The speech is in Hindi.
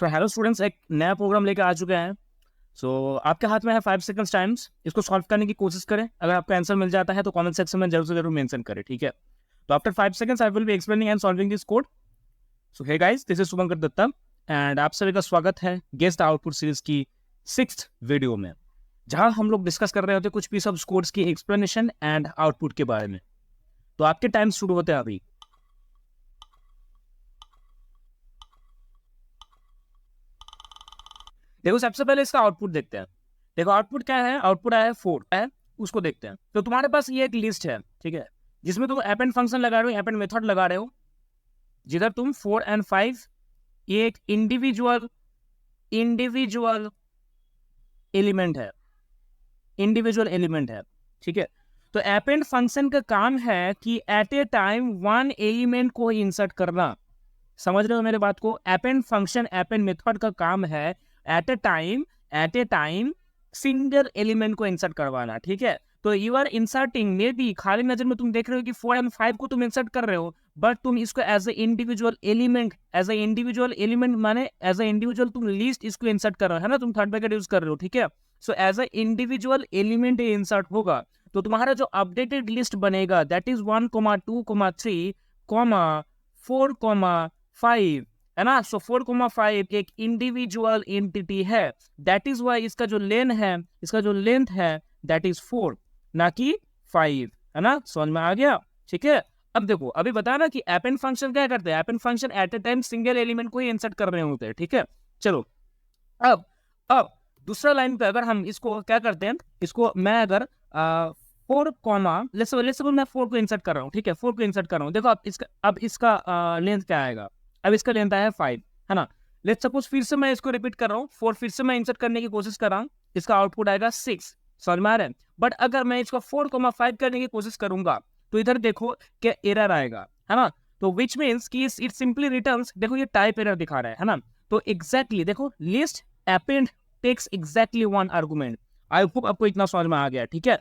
सो हेलो स्टूडेंट्स, एक नया प्रोग्राम लेकर आ चुके हैं। आपके हाथ में है 5 सेकंड्स टाइम्स। इसको सॉल्व करने की कोशिश करें। अगर आपका आंसर मिल जाता है तो कमेंट सेक्शन में जरूर से जरूर मेंशन करें, ठीक है। तो after 5 seconds I will be explaining and solving this code. So hey guys, this is Shubhankar Datta and आप सभी का स्वागत है गेस्ट आउटपुट सीरीज की 6th वीडियो में, जहां हम लोग डिस्कस कर रहे होते हैं कुछ पीस ऑफ कोड्स की एक्सप्लेनेशन एंड आउटपुट के बारे में। तो आपके टाइम शुरू होते हैं अभी। देखो, सबसे पहले इसका आउटपुट देखते हैं। देखो आउटपुट क्या है, आउटपुट आया है 4 है, उसको देखते हैं। तो तुम्हारे पास ये एक लिस्ट है, ठीक है, जिसमें तुम अपेंड फंक्शन लगा रहे हो, अपेंड मेथड लगा रहे हो, जिधर तुम 4 एंड 5 ये एक इंडिविजुअल एलिमेंट है, इंडिविजुअल एलिमेंट है, ठीक है। तो अपेंड फंक्शन का काम है कि at a time one element को इंसर्ट करना। समझ रहे हो मेरे बात को? अपेंड फंक्शन, अपेंड मेथड का काम है at a time single element को इंसर्ट करवाना, ठीक है। तो you are inserting, maybe खाली नजर में तुम देख रहे हो कि 4 एंड 5 को तुम इंसर्ट कर रहे हो, बट तुम इसको एज ए इंडिविजुअल एलिमेंट माने एज ए इंडिविजुअल तुम लिस्ट इसको इंसर्ट कर रहे हो, है ना। तुम थर्ड ब्रैकेट यूज कर रहे हो, ठीक है। So as a individual element ये इंसर्ट होगा, तो तुम्हारा जो अपडेटेड लिस्ट बनेगा दैट इज 1, 2, 3, 4, 5, है ना। सो 4, 5 एक इंडिविजुअल एंटिटी है, दैट इज वाई इसका जो लेंथ है दैट इज 4 ना कि 5, है ना। समझ में आ गया, ठीक है। अब देखो, अभी बताना कि अपेंड फंक्शन क्या करते हैं। Append function at a time single element को ही इंसर्ट कर रहे होते हैं, ठीक है। चलो, अब दूसरा लाइन पे अगर हम इसको क्या करते हैं, इसको मैं अगर 4 लेट्स सपोज मैं 4 को इंसर्ट कर रहा हूँ, ठीक है। 4 को इंसर्ट कर रहा हूँ। देखो अब इसका लेंथ क्या आएगा। अब इसका लेंथ आया 5, है ना। लेट्स सपोज फिर से मैं इसको रिपीट कर रहा हूँ, 4 फिर से मैं इंसर्ट करने की कोशिश कर रहा हूँ, इसका आउटपुट आएगा 6। समझ में आ रहा है। बट अगर मैं इसको 4, 5 करने की कोशिश करूंगा तो इधर देखो क्या एरर आएगा, है ना। तो विच मीन्स कि इट सिंपली रिटर्न्स, देखो ये टाइप एरर दिखा रहा है ना। तो एग्जैक्टली देखो, list append takes exactly 1 argument. I hope आपको इतना समझ में आ गया, ठीक है।